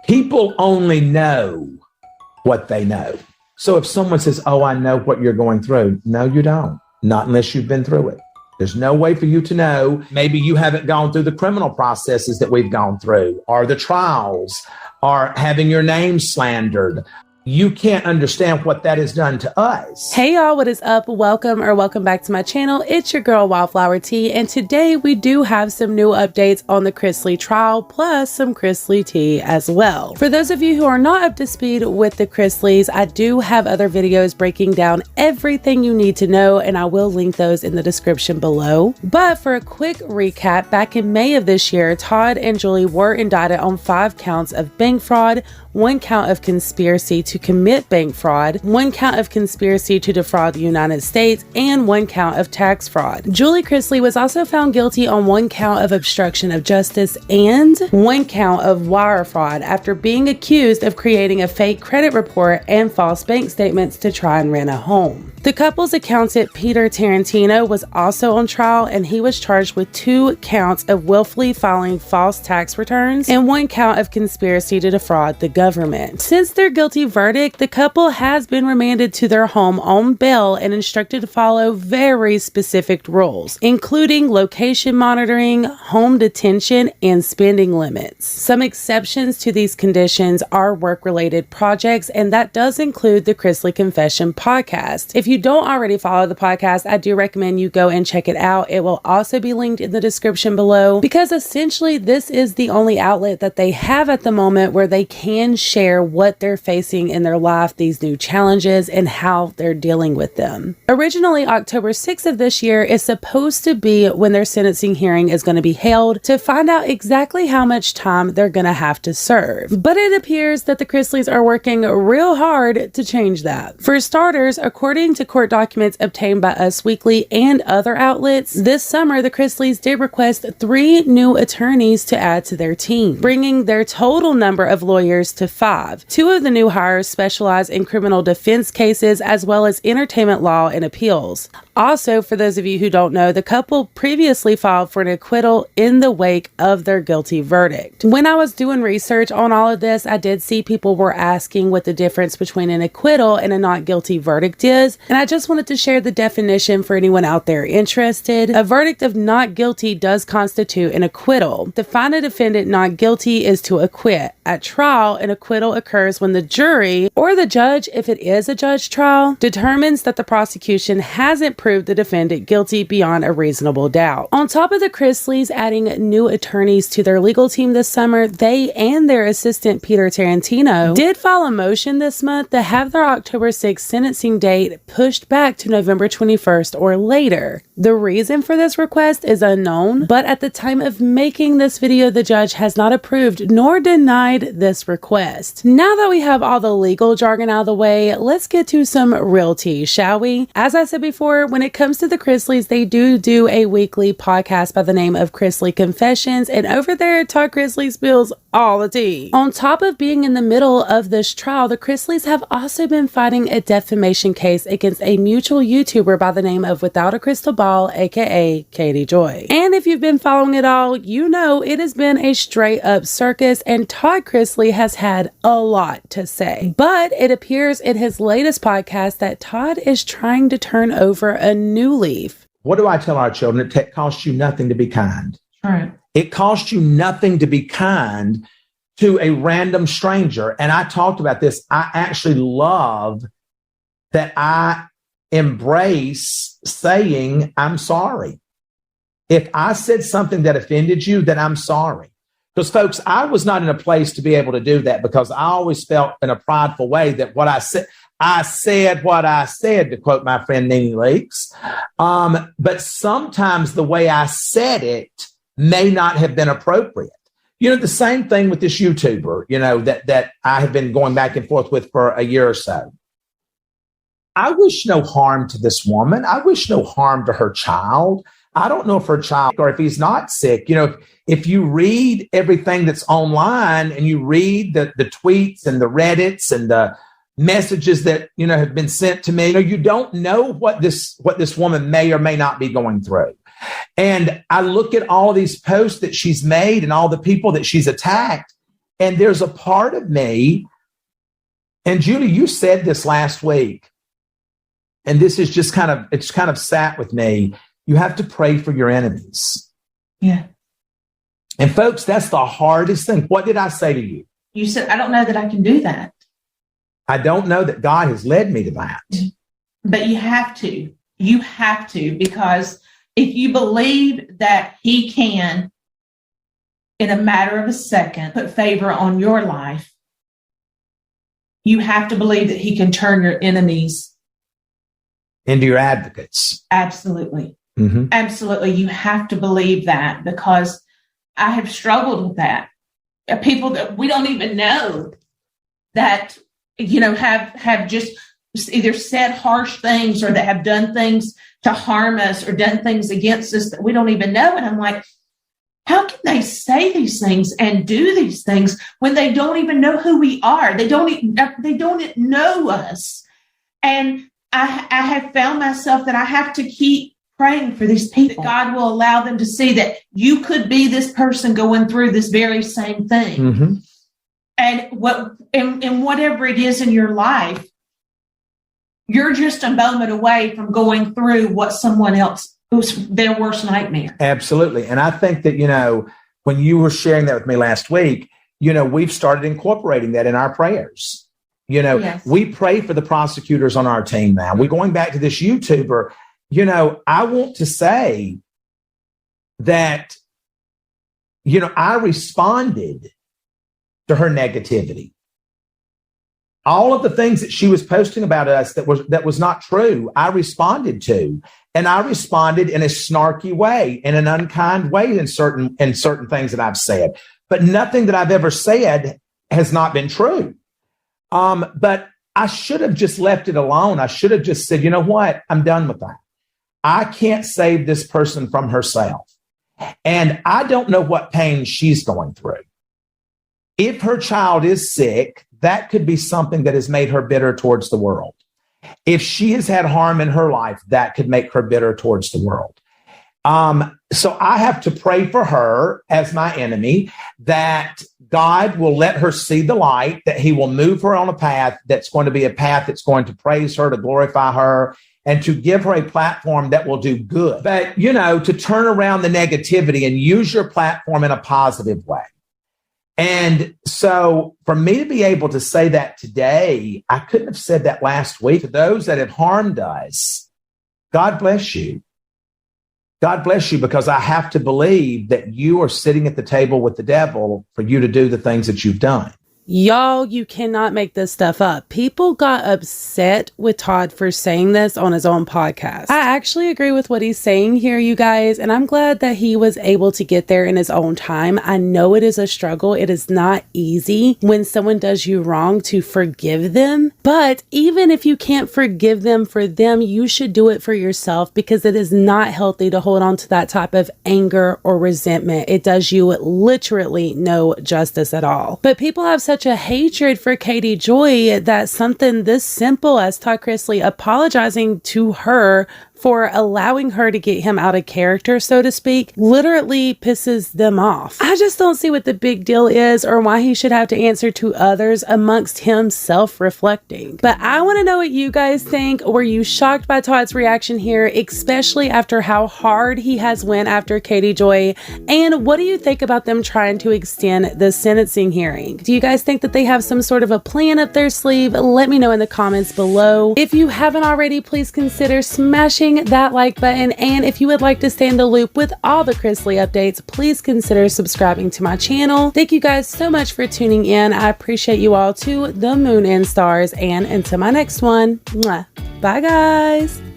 People only know what they know. So if someone says, oh, I know what you're going through. No, you don't. Not unless you've been through it. There's no way for you to know. Maybe you haven't gone through the criminal processes that we've gone through, or the trials, or having your name slandered. You can't understand what that has done to us. Hey y'all, what is up? Welcome back to my channel. It's your girl Wildflower Tea, and today we do have some new updates on the Chrisley trial, plus some Chrisley tea as well. For those of you who are not up to speed with the Chrisleys, I do have other videos breaking down everything you need to know, and I will link those in the description below. But for a quick recap, back in May of this year, Todd and Julie were indicted on 5 counts of bank fraud, 1 count of conspiracy to commit bank fraud, 1 count of conspiracy to defraud the United States, and 1 count of tax fraud. Julie Chrisley was also found guilty on 1 count of obstruction of justice and 1 count of wire fraud after being accused of creating a fake credit report and false bank statements to try and rent a home. The couple's accountant, Peter Tarantino, was also on trial, and he was charged with 2 counts of willfully filing false tax returns and 1 count of conspiracy to defraud the government. Since their guilty verdict, the couple has been remanded to their home on bail and instructed to follow very specific rules, including location monitoring, home detention, and spending limits. Some exceptions to these conditions are work-related projects, and that does include the Chrisley Confession podcast. If you don't already follow the podcast, I do recommend you go and check it out. It will also be linked in the description below, because essentially this is the only outlet that they have at the moment where they can share what they're facing in their life, these new challenges, and how they're dealing with them. Originally, October 6th of this year is supposed to be when their sentencing hearing is going to be held to find out exactly how much time they're going to have to serve. But it appears that the Chrisleys are working real hard to change that. For starters, according to court documents obtained by Us Weekly and other outlets, this summer the Chrisleys did request 3 new attorneys to add to their team, bringing their total number of lawyers to 5. 2 of the new hires specialize in criminal defense cases as well as entertainment law and appeals. Also, for those of you who don't know, the couple previously filed for an acquittal in the wake of their guilty verdict. When I was doing research on all of this, I did see people were asking what the difference between an acquittal and a not guilty verdict is, and I just wanted to share the definition for anyone out there interested. A verdict of not guilty does constitute an acquittal. To find a defendant not guilty is to acquit. At trial, an acquittal occurs when the jury, or the judge if it is a judge trial, determines that the prosecution hasn't proved the defendant guilty beyond a reasonable doubt. On top of the Chrisleys adding new attorneys to their legal team this summer, they and their assistant Peter Tarantino did file a motion this month to have their October 6th sentencing date pushed back to November 21st or later. The reason for this request is unknown, but at the time of making this video, the judge has not approved nor denied this request. Now that we have all the legal jargon out of the way, let's get to some real tea, shall we? As I said before, when it comes to the Chrisleys, they do a weekly podcast by the name of Chrisley Confessions, and over there, Todd Chrisley spills all the tea. On top of being in the middle of this trial, the Chrisleys have also been fighting a defamation case against a mutual YouTuber by the name of Without a Crystal Ball, aka Katie Joy. And if you've been following it all, you know it has been a straight up circus, and Todd Chrisley has had a lot to say. But it appears in his latest podcast that Todd is trying to turn over a new leaf. What do I tell our children? It costs you nothing to be kind. Right. It costs you nothing to be kind to a random stranger. And I talked about this. I actually love that I embrace saying, I'm sorry. If I said something that offended you, then I'm sorry. Because, folks, I was not in a place to be able to do that, because I always felt in a prideful way that what I said what I said, to quote my friend Nene Leakes. But sometimes the way I said it may not have been appropriate. You know, the same thing with this YouTuber, you know, that I have been going back and forth with for a year or so. I wish no harm to this woman. I wish no harm to her child. I don't know if her child, or if he's not sick. You know, if you read everything that's online and you read the tweets and the Reddits and the messages that, you know, have been sent to me, you know, you don't know what this woman may or may not be going through. And I look at all of these posts that she's made and all the people that she's attacked, And there's a part of me, and Julie, you said this last week, and this is just it's kind of sat with me. You have to pray for your enemies. Yeah. And folks, that's the hardest thing. What did I say to you? You said, I don't know that I can do that. I don't know that God has led me to that. But you have to. You have to, because if you believe that he can, in a matter of a second, put favor on your life, you have to believe that he can turn your enemies into your advocates. Absolutely. Mm-hmm. Absolutely. You have to believe that, because I have struggled with that. People that we don't even know that, have just either said harsh things or that have done things to harm us or done things against us that we don't even know. And I'm like, how can they say these things and do these things when they don't even know who we are? They don't know us. And I have found myself that I have to keep praying for these people. God will allow them to see that you could be this person going through this very same thing. Mm-hmm. And whatever it is in your life, you're just a moment away from going through what someone else, their worst nightmare. Absolutely. And I think that, when you were sharing that with me last week, we've started incorporating that in our prayers. Yes. We pray for the prosecutors on our team now. We're going back to this YouTuber. I want to say that, I responded to her negativity. All of the things that she was posting about us that was not true, I responded to. And I responded in a snarky way, in an unkind way in certain things that I've said. But nothing that I've ever said has not been true. But I should have just left it alone. I should have just said, you know what? I'm done with that. I can't save this person from herself. And I don't know what pain she's going through. If her child is sick, that could be something that has made her bitter towards the world. If she has had harm in her life, that could make her bitter towards the world. So I have to pray for her as my enemy, that God will let her see the light, that he will move her on a path that's going to be a path that's going to praise her, to glorify her, and to give her a platform that will do good. But, to turn around the negativity and use your platform in a positive way. And so for me to be able to say that today, I couldn't have said that last week. To those that have harmed us, God bless you. God bless you, because I have to believe that you are sitting at the table with the devil for you to do the things that you've done. Y'all, you cannot make this stuff up. People got upset with Todd for saying this on his own podcast. I actually agree with what he's saying here, you guys, and I'm glad that he was able to get there in his own time. I know it is a struggle. It is not easy when someone does you wrong to forgive them. But even if you can't forgive them for them, you should do it for yourself, because it is not healthy to hold on to that type of anger or resentment. It does you literally no justice at all. But people have such a hatred for Katie Joy that something this simple as Todd Chrisley apologizing to her for allowing her to get him out of character, so to speak, literally pisses them off. I just don't see what the big deal is, or why he should have to answer to others amongst him self-reflecting. But I want to know what you guys think. Were you shocked by Todd's reaction here, especially after how hard he has went after Katie Joy? And what do you think about them trying to extend the sentencing hearing? Do you guys think that they have some sort of a plan up their sleeve? Let me know in the comments below. If you haven't already, please consider smashing that like button, and if you would like to stay in the loop with all the Chrisley updates, please consider subscribing to my channel. Thank you guys so much for tuning in. I appreciate you all to the moon and stars, and until my next one, mwah. Bye guys.